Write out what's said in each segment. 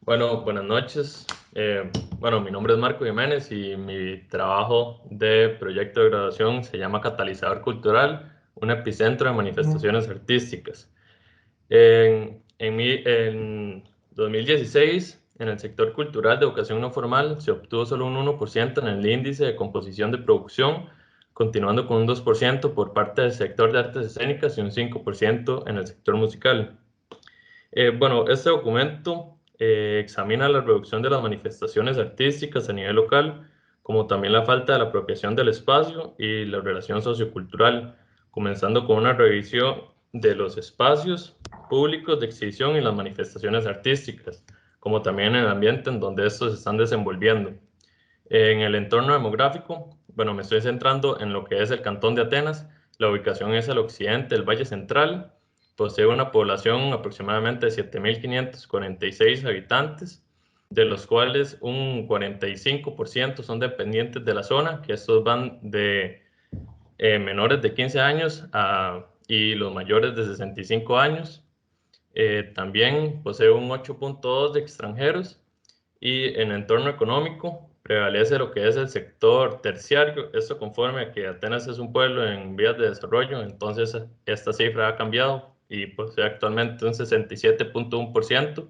Bueno, buenas noches. Bueno, mi nombre es Marco Jiménez y mi trabajo de proyecto de graduación se llama Catalizador Cultural, un epicentro de manifestaciones artísticas. En 2016, en el sector cultural de educación no formal, se obtuvo solo un 1% en el índice de composición de producción, continuando con un 2% por parte del sector de artes escénicas y un 5% en el sector musical. Bueno, este documento examina la reducción de las manifestaciones artísticas a nivel local, como también la falta de la apropiación del espacio y la relación sociocultural, comenzando con una revisión de los espacios públicos de exhibición y las manifestaciones artísticas, como también el ambiente en donde estos se están desenvolviendo. En el entorno demográfico, bueno, me estoy centrando en lo que es el Cantón de Atenas. La ubicación es al occidente del Valle Central. Posee una población aproximadamente de 7.546 habitantes, de los cuales un 45% son dependientes de la zona, que estos van de menores de 15 años y los mayores de 65 años. También posee un 8.2 de extranjeros y en el entorno económico prevalece lo que es el sector terciario. Esto conforme a que Atenas es un pueblo en vías de desarrollo, entonces esta cifra ha cambiado y posee actualmente un 67.1%.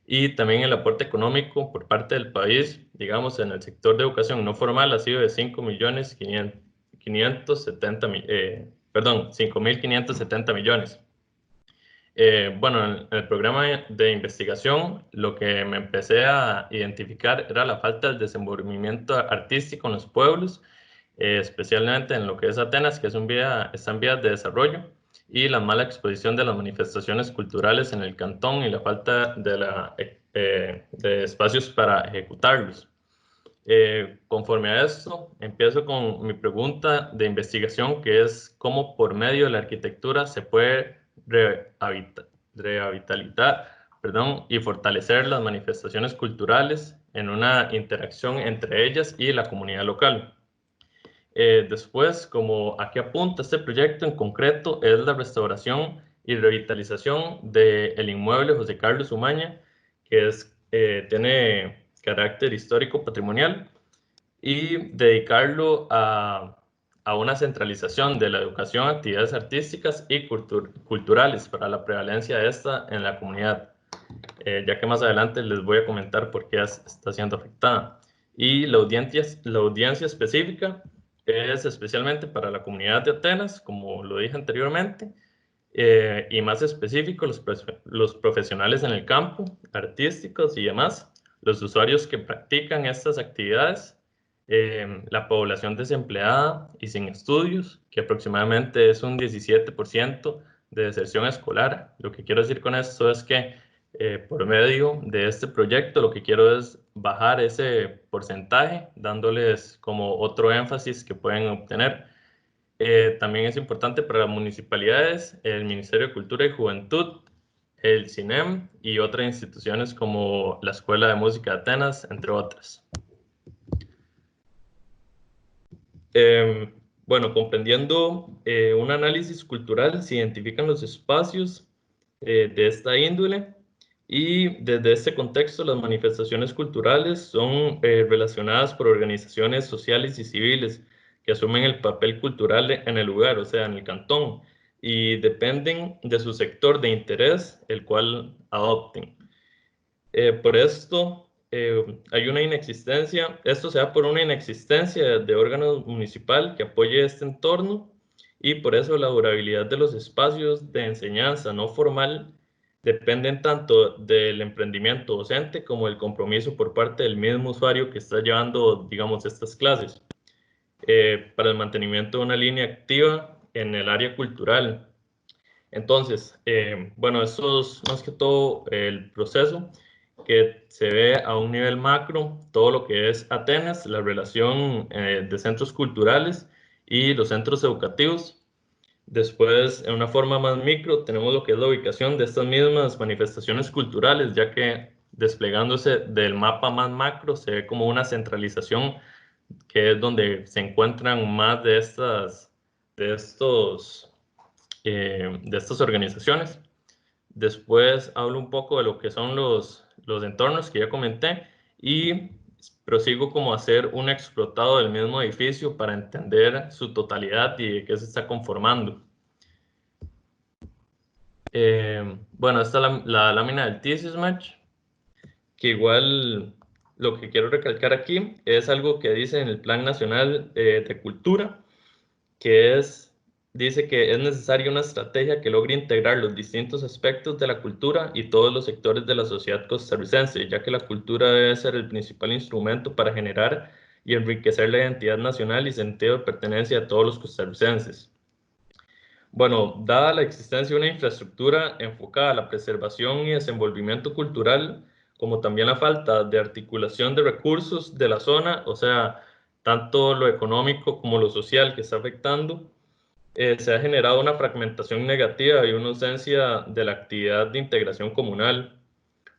Y también el aporte económico por parte del país, digamos, en el sector de educación no formal ha sido de 5.570 millones. Bueno, en el programa de investigación, lo que me empecé a identificar era la falta del desenvolvimiento artístico en los pueblos, especialmente en lo que es Atenas, que está en vías de desarrollo, y la mala exposición de las manifestaciones culturales en el cantón y la falta de espacios para ejecutarlos. Conforme a esto, empiezo con mi pregunta de investigación, que es cómo por medio de la arquitectura se puede revitalizar, perdón, y fortalecer las manifestaciones culturales en una interacción entre ellas y la comunidad local. Después, como aquí apunta este proyecto en concreto, es la restauración y revitalización del inmueble José Carlos Umaña, que tiene carácter histórico patrimonial, y dedicarlo a una centralización de la educación, actividades artísticas y culturales para la prevalencia de esta en la comunidad, ya que más adelante les voy a comentar por qué está siendo afectada. Y la audiencia específica es especialmente para la comunidad de Atenas, como lo dije anteriormente, y más específico los profesionales en el campo, artísticos y demás, los usuarios que practican estas actividades, la población desempleada y sin estudios, que aproximadamente es un 17% de deserción escolar. Lo que quiero decir con esto es que por medio de este proyecto lo que quiero es bajar ese porcentaje, dándoles como otro énfasis que pueden obtener. También es importante para las municipalidades, el Ministerio de Cultura y Juventud, el CINEM y otras instituciones como la Escuela de Música de Atenas, entre otras. Bueno, comprendiendo un análisis cultural, se identifican los espacios de esta índole, y desde este contexto las manifestaciones culturales son relacionadas por organizaciones sociales y civiles que asumen el papel cultural en el lugar, o sea, en el cantón, y dependen de su sector de interés, el cual adopten. Por esto hay una inexistencia, esto se da por una inexistencia de órgano municipal que apoye este entorno, y por eso la durabilidad de los espacios de enseñanza no formal dependen tanto del emprendimiento docente como del compromiso por parte del mismo usuario que está llevando, digamos, estas clases, para el mantenimiento de una línea activa en el área cultural. Entonces, bueno, eso es más que todo el proceso que se ve a un nivel macro, todo lo que es Atenas, la relación de centros culturales y los centros educativos. Después, en una forma más micro, tenemos lo que es la ubicación de estas mismas manifestaciones culturales, ya que desplegándose del mapa más macro se ve como una centralización, que es donde se encuentran más de estos de estas organizaciones. Después hablo un poco de lo que son los entornos que ya comenté y prosigo como a hacer un explotado del mismo edificio para entender su totalidad y de qué se está conformando. Bueno, esta es la lámina del thesis match, que igual lo que quiero recalcar aquí es algo que dice en el Plan Nacional de Cultura, que dice que es necesaria una estrategia que logre integrar los distintos aspectos de la cultura y todos los sectores de la sociedad costarricense, ya que la cultura debe ser el principal instrumento para generar y enriquecer la identidad nacional y sentido de pertenencia de todos los costarricenses. Bueno, dada la existencia de una infraestructura enfocada a la preservación y desenvolvimiento cultural, como también la falta de articulación de recursos de la zona, o sea, tanto lo económico como lo social que está afectando, se ha generado una fragmentación negativa y una ausencia de la actividad de integración comunal.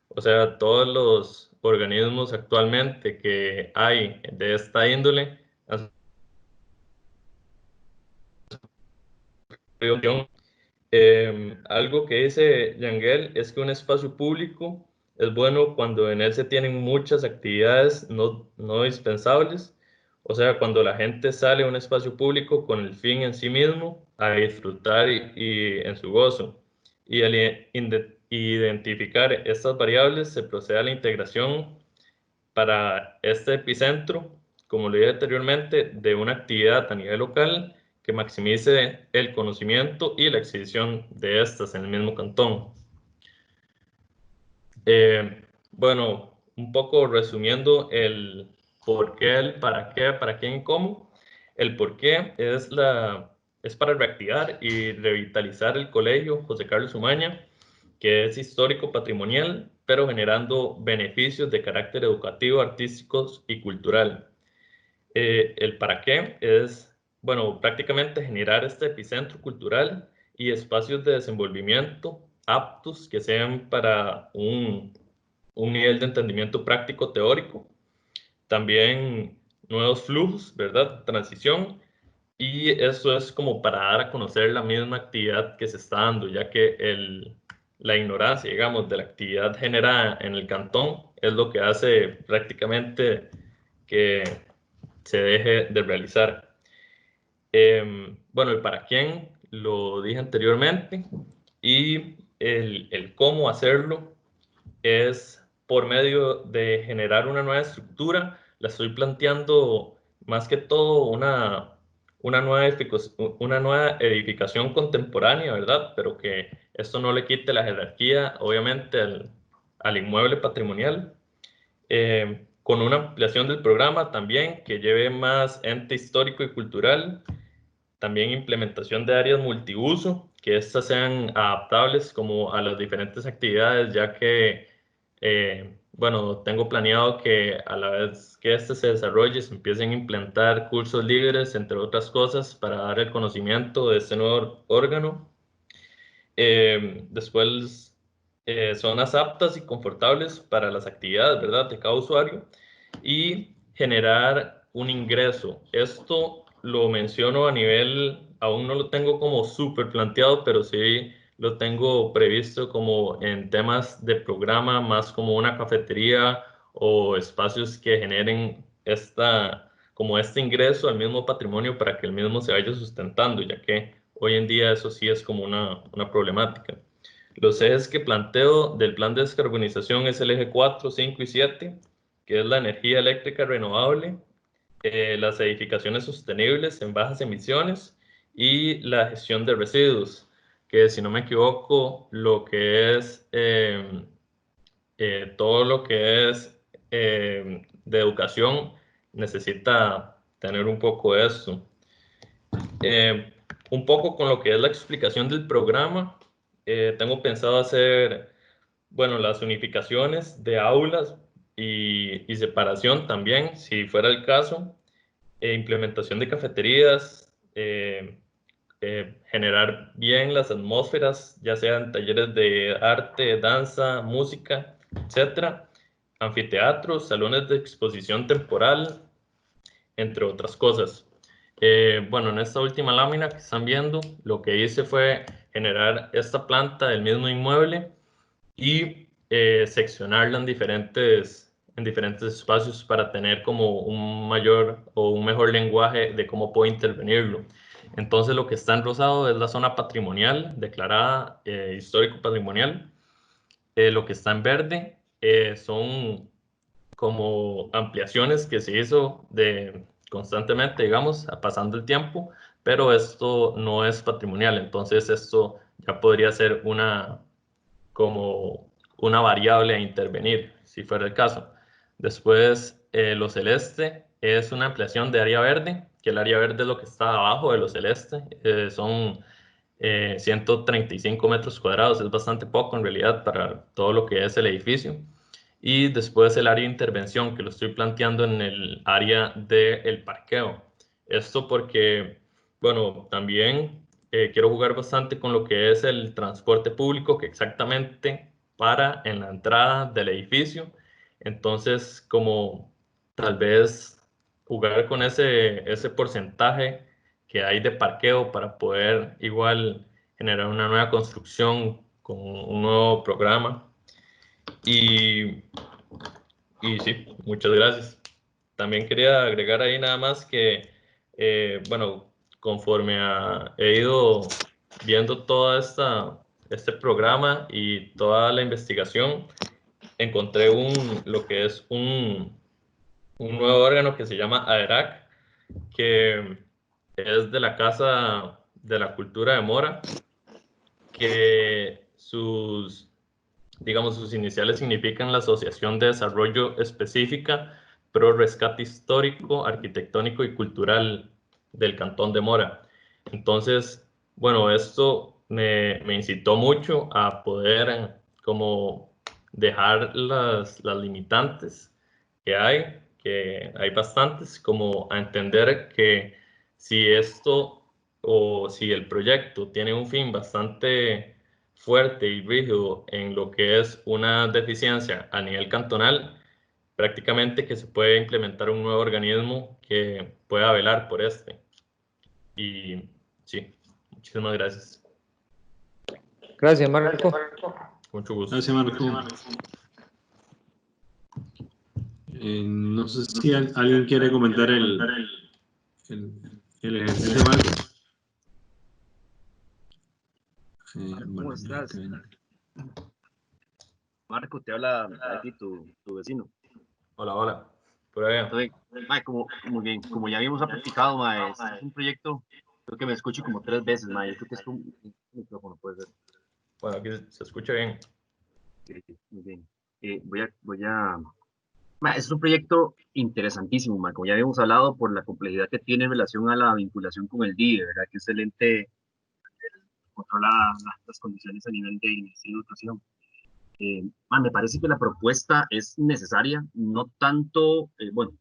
O sea, todos los organismos actualmente que hay de esta índole han sufrido. Algo que dice Yangel es que un espacio público es bueno cuando en él se tienen muchas actividades no dispensables, o sea, cuando la gente sale a un espacio público con el fin en sí mismo a disfrutar y en su gozo. Y al identificar estas variables se procede a la integración para este epicentro, como lo dije anteriormente, de una actividad a nivel local que maximice el conocimiento y la exhibición de estas en el mismo cantón. Bueno, un poco resumiendo el por qué, el para qué, para quién y cómo. El por qué es para reactivar y revitalizar el colegio José Carlos Umaña, que es histórico patrimonial, pero generando beneficios de carácter educativo, artísticos y cultural. El para qué es, bueno, prácticamente generar este epicentro cultural y espacios de desenvolvimiento aptos que sean para un nivel de entendimiento práctico teórico. También nuevos flujos, ¿verdad? Transición. Y eso es como para dar a conocer la misma actividad que se está dando, ya que la ignorancia, digamos, de la actividad generada en el cantón es lo que hace prácticamente que se deje de realizar. Bueno, el para quién lo dije anteriormente y el cómo hacerlo es por medio de generar una nueva estructura. La estoy planteando más que todo una nueva edificación contemporánea, ¿verdad? Pero que esto no le quite la jerarquía, obviamente, al inmueble patrimonial. Con una ampliación del programa también que lleve más ente histórico y cultural, también implementación de áreas multiuso, que éstas sean adaptables como a las diferentes actividades, ya que, bueno, tengo planeado que a la vez que este se desarrolle, se empiecen a implementar cursos libres, entre otras cosas, para dar el conocimiento de este nuevo órgano. Después, zonas aptas y confortables para las actividades, ¿verdad?, de cada usuario y generar un ingreso. Esto lo menciono a nivel, aún no lo tengo como súper planteado, pero sí lo tengo previsto como en temas de programa, más como una cafetería o espacios que generen como este ingreso al mismo patrimonio para que el mismo se vaya sustentando, ya que hoy en día eso sí es como una problemática. Los ejes que planteo del plan de descarbonización es el eje 4, 5 y 7, que es la energía eléctrica renovable, las edificaciones sostenibles en bajas emisiones y la gestión de residuos, que si no me equivoco, lo que es todo lo que es de educación necesita tener un poco de eso. Un poco con lo que es la explicación del programa, tengo pensado hacer, bueno, las unificaciones de aulas y separación también, si fuera el caso, implementación de cafeterías, generar bien las atmósferas, ya sean talleres de arte, danza, música, etcétera, anfiteatros, salones de exposición temporal, entre otras cosas. Bueno, en esta última lámina que están viendo, lo que hice fue generar esta planta del mismo inmueble y seccionarla en diferentes espacios para tener como un mayor o un mejor lenguaje de cómo puedo intervenirlo. Entonces lo que está en rosado es la zona patrimonial, declarada histórico patrimonial. Lo que está en verde son como ampliaciones que se hizo constantemente, digamos, pasando el tiempo, pero esto no es patrimonial, entonces esto ya podría ser como una variable a intervenir, si fuera el caso. Después, lo celeste es una ampliación de área verde, que el área verde es lo que está abajo de lo celeste, son 135 metros cuadrados, es bastante poco en realidad para todo lo que es el edificio. Y después el área de intervención, que lo estoy planteando en el área del parqueo. Esto porque, bueno, también quiero jugar bastante con lo que es el transporte público, que exactamente para en la entrada del edificio. Entonces, como tal vez jugar con ese porcentaje que hay de parqueo para poder igual generar una nueva construcción con un nuevo programa. Y, y sí, muchas gracias. También quería agregar ahí nada más que, bueno, conforme he ido viendo este programa y toda la investigación, encontré lo que es un nuevo órgano que se llama AERAC, que es de la Casa de la Cultura de Mora, que digamos, sus iniciales significan la Asociación de Desarrollo Específica Pro Rescate Histórico, Arquitectónico y Cultural del Cantón de Mora. Entonces, bueno, esto me incitó mucho a poder como dejar las limitantes que hay bastantes, como a entender que si esto o si el proyecto tiene un fin bastante fuerte y rígido en lo que es una deficiencia a nivel cantonal, prácticamente que se puede implementar un nuevo organismo que pueda velar por este. Y sí, muchísimas gracias. Gracias, Marco. Mucho gusto. Gracias, Marco. No sé si alguien quiere comentar el ejercicio, Marco. ¿Cómo estás? Marco, te habla aquí tu vecino. Hola, hola. Por allá. Entonces, como ya habíamos practicado, mae, este es un proyecto, creo que me escucho como 3 veces, mae, yo creo que es un micrófono, puede ser. Bueno, aquí se escucha bien. Sí, muy bien. Mae, es un proyecto interesantísimo, mae, como ya habíamos hablado, por la complejidad que tiene en relación a la vinculación con el DIE, ¿verdad? Que es el ente que controla las condiciones a nivel de Ministerio de Educación. Me parece que la propuesta es necesaria, no tanto, bueno,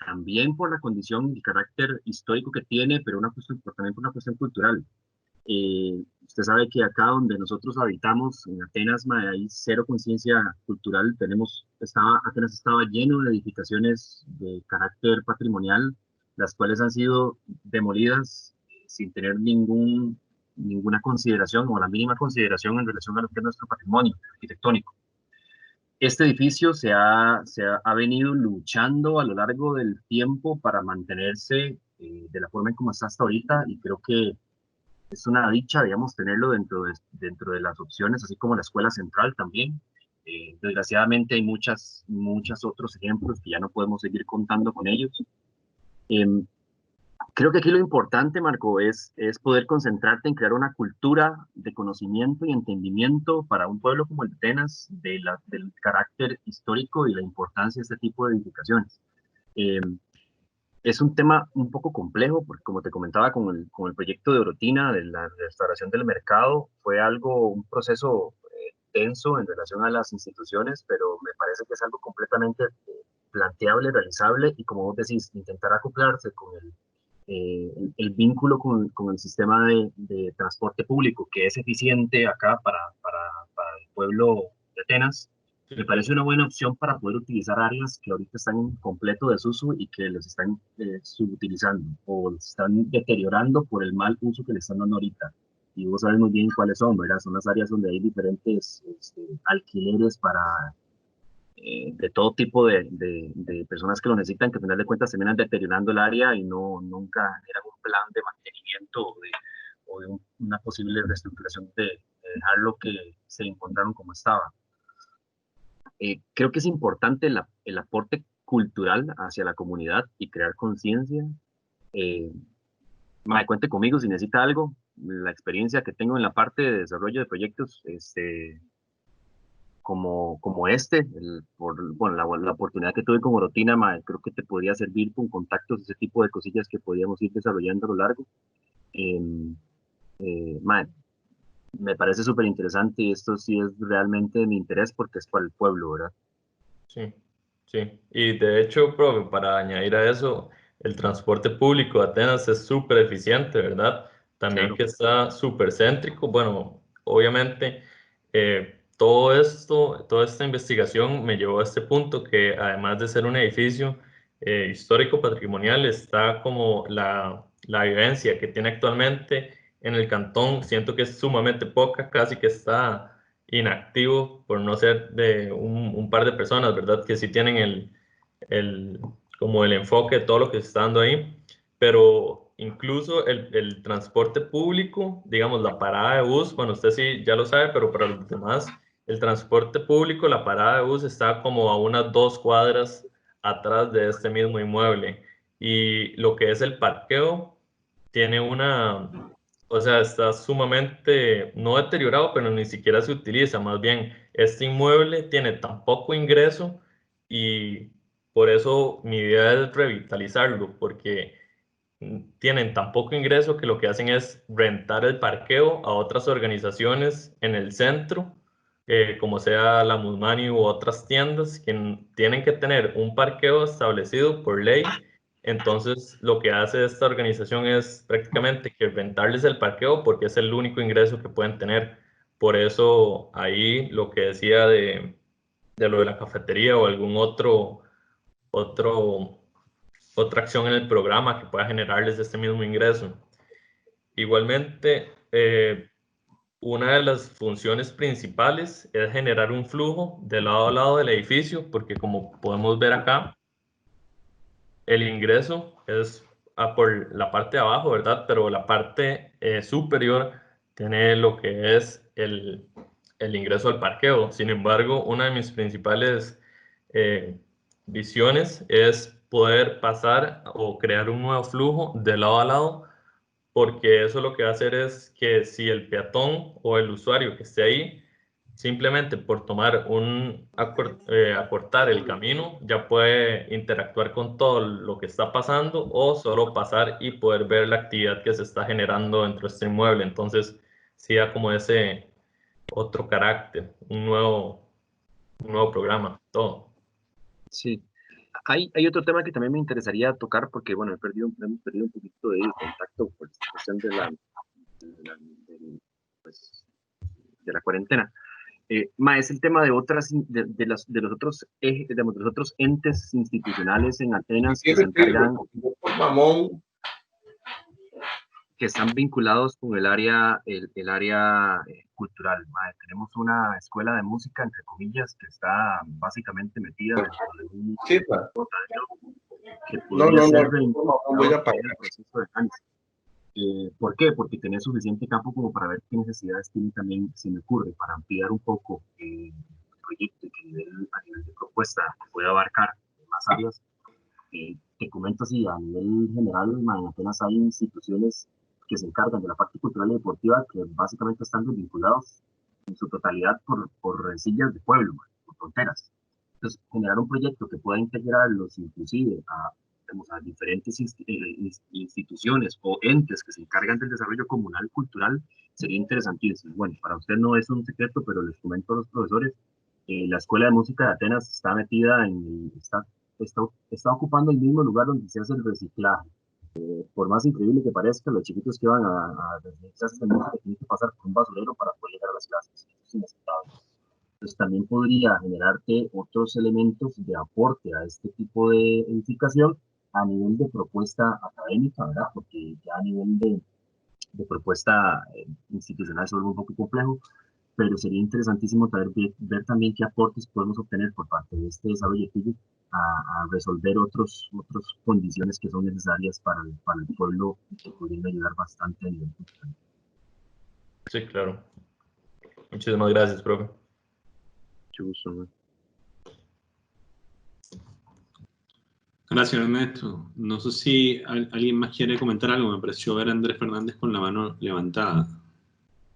también por la condición y carácter histórico que tiene, pero también por una cuestión cultural. Usted sabe que acá donde nosotros habitamos, en Atenas, hay cero conciencia cultural. Atenas estaba lleno de edificaciones de carácter patrimonial, las cuales han sido demolidas sin tener ninguna consideración o la mínima consideración en relación a lo que es nuestro patrimonio arquitectónico. Este edificio ha venido luchando a lo largo del tiempo para mantenerse de la forma en como está hasta ahorita, y creo que es una dicha, digamos, tenerlo dentro de las opciones, así como la escuela central también. Desgraciadamente hay muchos otros ejemplos que ya no podemos seguir contando con ellos. Creo que aquí lo importante, Marco, es poder concentrarte en crear una cultura de conocimiento y entendimiento para un pueblo como el de Atenas, del carácter histórico y la importancia de este tipo de edificaciones. Eh, es un tema un poco complejo, porque como te comentaba, con el proyecto de Orotina, de la restauración del mercado, fue un proceso tenso en relación a las instituciones, pero me parece que es algo completamente planteable, realizable, y como vos decís, intentar acoplarse con el vínculo con el sistema de transporte público, que es eficiente acá para el pueblo de Atenas, me parece una buena opción para poder utilizar áreas que ahorita están en completo desuso y que los están subutilizando o están deteriorando por el mal uso que le están dando ahorita. y vos sabes muy bien cuáles son, ¿verdad? Son las áreas donde hay diferentes alquileres para de todo tipo de personas que lo necesitan, que al final de cuentas terminan deteriorando el área y nunca generan un plan de mantenimiento o de una posible reestructuración de dejarlo que se encontraron como estaba. Creo que es importante el aporte cultural hacia la comunidad y crear conciencia. Cuente conmigo si necesita algo. La experiencia que tengo en la parte de desarrollo de proyectos, como bueno, la oportunidad que tuve con Orotina, creo que te podría servir con contactos, ese tipo de cosillas que podríamos ir desarrollando a lo largo. Me parece súper interesante y esto sí es realmente de mi interés porque es para el pueblo, ¿verdad? Sí, sí. Y de hecho, profe, para añadir a eso, el transporte público de Atenas es súper eficiente, ¿verdad? También Claro. que está súper céntrico. Bueno, obviamente, todo esto, toda esta investigación me llevó a este punto que además de ser un edificio histórico patrimonial, está como la vivencia que tiene actualmente en el cantón. Siento que es sumamente poca, casi que está inactivo por no ser de un par de personas, ¿verdad? Que sí tienen el, como el enfoque de todo lo que se está dando ahí, pero incluso el transporte público, digamos, la parada de bus, bueno, usted sí ya lo sabe, pero para los demás, el transporte público, la parada de bus está como a unas 2 cuadras atrás de este mismo inmueble. Y lo que es el parqueo, tiene o sea, está sumamente, no deteriorado, pero ni siquiera se utiliza. Más bien, este inmueble tiene tan poco ingreso y por eso mi idea es revitalizarlo, porque tienen tan poco ingreso que lo que hacen es rentar el parqueo a otras organizaciones en el centro, como sea la Musmani u otras tiendas que tienen que tener un parqueo establecido por ley. Entonces, lo que hace esta organización es prácticamente que rentarles el parqueo porque es el único ingreso que pueden tener. Por eso ahí lo que decía de lo de la cafetería o algún otro otra acción en el programa que pueda generarles este mismo ingreso. Igualmente, una de las funciones principales es generar un flujo de lado a lado del edificio, porque como podemos ver acá, el ingreso es por la parte de abajo, ¿verdad? Pero la parte superior tiene lo que es el ingreso al parqueo. Sin embargo, una de mis principales eh, visiones es poder pasar o crear un nuevo flujo de lado a lado, porque eso lo que va a hacer es que si el peatón o el usuario que esté ahí, simplemente por tomar acortar el camino, ya puede interactuar con todo lo que está pasando o solo pasar y poder ver la actividad que se está generando dentro de este inmueble. Entonces, sí da como ese otro carácter, un nuevo programa, todo. Sí. Hay otro tema que también me interesaría tocar porque, bueno, hemos perdido un poquito de contacto por esta cuestión pues, de la cuarentena. Es el tema de de los otros digamos, de los otros entes institucionales en Atenas que se encargan, que están vinculados con el área cultural. Tenemos una escuela de música, entre comillas, que está básicamente metida dentro de un que podría ser reincorporado en el proceso de análisis. ¿Por qué? Porque tener suficiente campo como para ver qué necesidades tiene también, se me ocurre, para ampliar un poco el proyecto y que a nivel de propuesta pueda abarcar más áreas. Te comento así, a nivel general, apenas hay instituciones que se encargan de la parte cultural y deportiva que básicamente están vinculados en su totalidad por rencillas de pueblo, por fronteras. Entonces, generar un proyecto que pueda integrarlos inclusive a diferentes instituciones o entes que se encargan del desarrollo comunal cultural sería interesantísimo. Bueno, para usted no es un secreto, pero les comento a los profesores, la Escuela de Música de Atenas está metida está ocupando el mismo lugar donde se hace el reciclaje. Por más increíble que parezca, los chiquitos que van a clases de música tienen que pasar por un basurero para poder llegar a las clases. Eso es inaceptable. Entonces también podría generarte otros elementos de aporte a este tipo de edificación a nivel de propuesta académica, ¿verdad? Porque ya a nivel de propuesta institucional se vuelve un poco complejo, pero sería interesantísimo ver también qué aportes podemos obtener por parte de este desarrollo equity a resolver otras condiciones que son necesarias para el pueblo, que podrían ayudar bastante a nivel cultural. Sí, claro. Muchísimas gracias, profe. Mucho gusto, ¿no? Gracias, Ernesto. No sé si alguien más quiere comentar algo. Me pareció ver a Andrés Fernández con la mano levantada.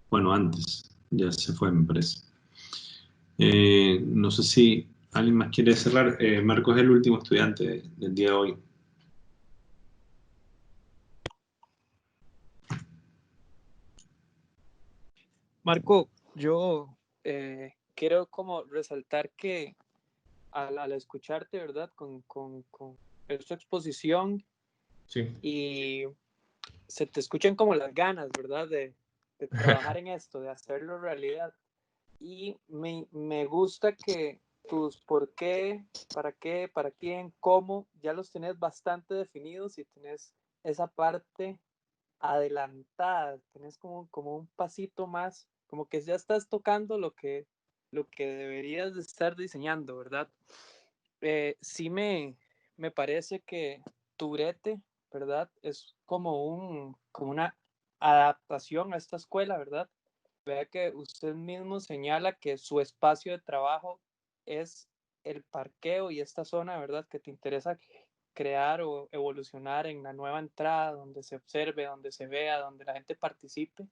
Bueno, antes. Ya se fue, me parece. No sé si alguien más quiere cerrar. Marcos es el último estudiante del día de hoy. Marco, yo quiero como resaltar que al escucharte, ¿verdad? Con esta exposición Sí. y se te escuchan como las ganas, ¿verdad? De trabajar en esto, de hacerlo realidad. Y me gusta que tus por qué, para quién, cómo, ya los tenés bastante definidos y tenés esa parte adelantada, tenés como un pasito más, como que ya estás tocando lo que deberías de estar diseñando, ¿verdad? Sí me parece que tu brete, ¿verdad? Es como una adaptación a esta escuela, ¿verdad? Vea que usted mismo señala que su espacio de trabajo es el parqueo y esta zona, ¿verdad? Que te interesa crear o evolucionar en la nueva entrada, donde se observe, donde se vea, donde la gente participe.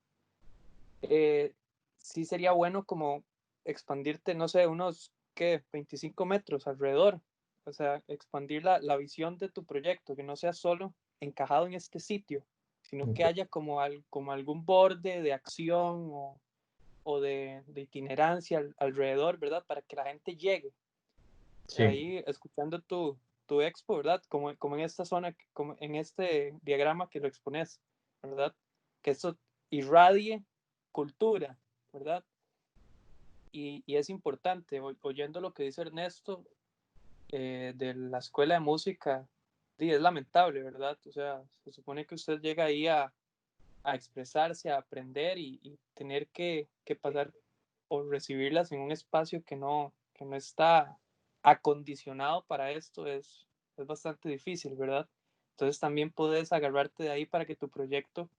Sí sería bueno como expandirte, no sé, unos, ¿qué? 25 metros alrededor. O sea, expandir la visión de tu proyecto, que no sea solo encajado en este sitio, sino que haya como algún borde de acción o de itinerancia alrededor, ¿verdad? Para que la gente llegue. Sí. Ahí escuchando tu expo, ¿verdad? Como en esta zona, como en este diagrama que lo expones, ¿verdad? Que esto irradie cultura, ¿verdad? Y es importante, oyendo lo que dice Ernesto de la escuela de música, sí, es lamentable, ¿verdad? O sea, se supone que usted llega ahí a expresarse, a aprender y tener que pasar o recibirlas en un espacio que no está acondicionado para esto es bastante difícil, ¿verdad? Entonces también puedes agarrarte de ahí para que tu proyecto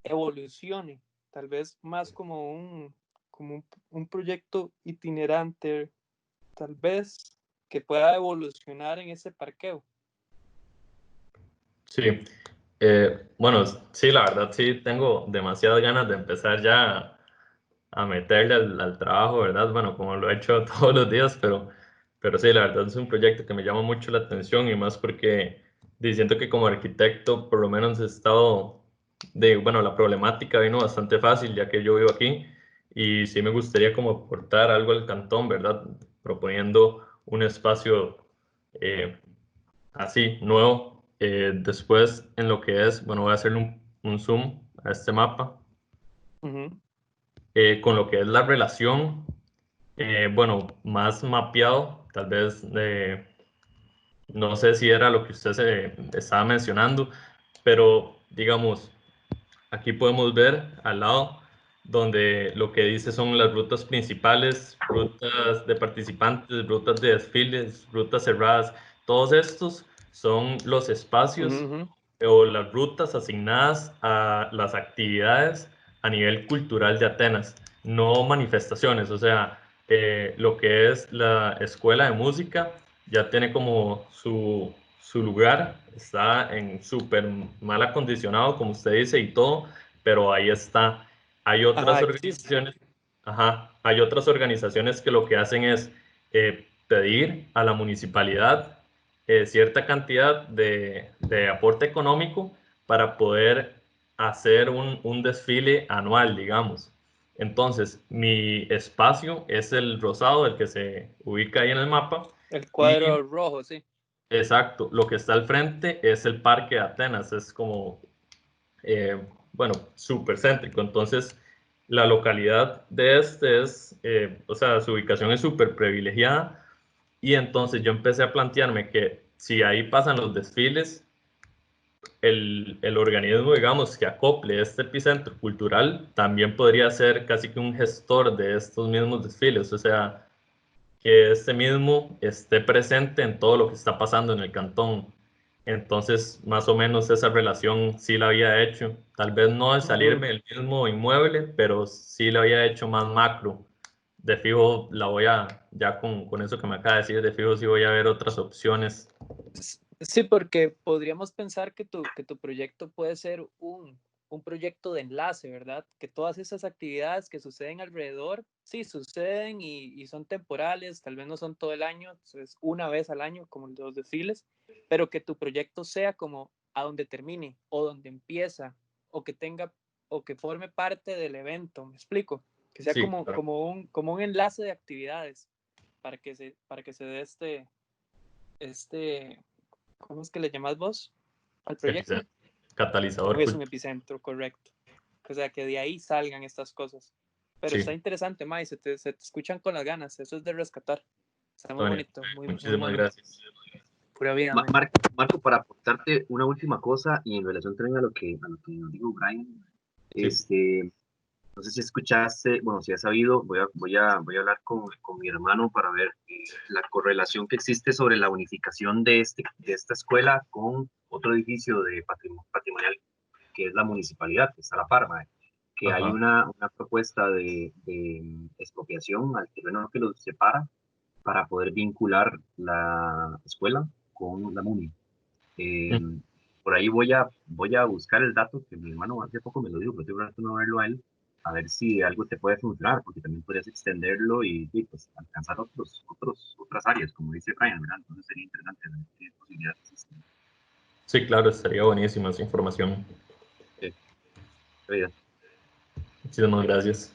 evolucione, tal vez más como un proyecto itinerante, tal vez que pueda evolucionar en ese parqueo. Sí. Bueno, sí, la verdad sí tengo demasiadas ganas de empezar ya a meterle al trabajo, ¿verdad? Bueno, como lo he hecho todos los días, pero sí, la verdad es un proyecto que me llama mucho la atención y más porque siento que como arquitecto por lo menos he estado bueno, la problemática vino bastante fácil ya que yo vivo aquí y sí me gustaría como aportar algo al cantón, ¿verdad? Proponiendo un espacio así, nuevo. Después en lo que es, bueno, voy a hacerle un zoom a este mapa. Con lo que es la relación, bueno, más mapeado, tal vez, no sé si era lo que usted se estaba mencionando, pero digamos, aquí podemos ver al lado donde lo que dice son las rutas principales, rutas de participantes, rutas de desfiles, rutas cerradas, todos estos son los espacios o las rutas asignadas a las actividades a nivel cultural de Atenas, no manifestaciones. O sea, lo que es la escuela de música ya tiene como su lugar, está en súper mal acondicionado, como usted dice, y todo, pero ahí está. Hay otras organizaciones, hay otras organizaciones que lo que hacen es pedir a la municipalidad cierta cantidad de aporte económico para poder hacer un desfile anual, digamos. Entonces, mi espacio es el rosado, el que se ubica ahí en el mapa. El Y cuadro rojo, sí. exacto, lo que está al frente es el Parque de Atenas, es como, bueno, súper céntrico. Entonces, la localidad de este es, o sea, su ubicación es súper privilegiada. Y entonces yo empecé a plantearme que si ahí pasan los desfiles, el organismo, digamos, que acople este epicentro cultural, también podría ser casi que un gestor de estos mismos desfiles, o sea, que este mismo esté presente en todo lo que está pasando en el cantón. Entonces, más o menos esa relación sí la había hecho, tal vez no al salirme del mismo inmueble, pero sí la había hecho más macro. De fijo, la voy a, ya con eso que me acaba de decir, de fijo sí voy a ver otras opciones. Sí, porque podríamos pensar que tu proyecto puede ser un proyecto de enlace, ¿verdad? Que todas esas actividades que suceden alrededor, sí, suceden y son temporales, tal vez no son todo el año, es una vez al año, como los desfiles, pero que tu proyecto sea como a donde termine o donde empieza o que tenga o que forme parte del evento, ¿me explico? Que sea Sí, como, claro. como un enlace de actividades para que se dé ¿cómo es que le llamas vos al proyecto? Epicentro, catalizador Es un cultural. epicentro, correcto. O sea, que de ahí salgan estas cosas. Pero está Sí, interesante, Mai, se te escuchan con las ganas, eso es de rescatar. Está muy Antonio, bonito, muy muchísimas bueno. gracias. Pura vida, Mai. Marco, para aportarte una última cosa y en relación también a lo que nos dijo Brian, Sí, no sé si escuchaste, bueno, si has sabido, voy a hablar con mi hermano para ver la correlación que existe sobre la unificación de esta escuela con otro edificio de patrimonial que es la municipalidad, que está a la par, mae, que hay ajá. una propuesta de expropiación al terreno que los separa para poder vincular la escuela con la MUNI. Eh, Mm. por ahí voy a buscar el dato que mi hermano hace poco me lo dijo, pero estoy tratando de verlo a él, a ver si algo te puede funcionar, porque también podrías extenderlo y pues, alcanzar otras áreas, como dice Brian, ¿verdad? Entonces sería interesante ver qué posibilidades existen. Sí, claro, estaría buenísima esa información. Sí, sí, Muchísimas gracias.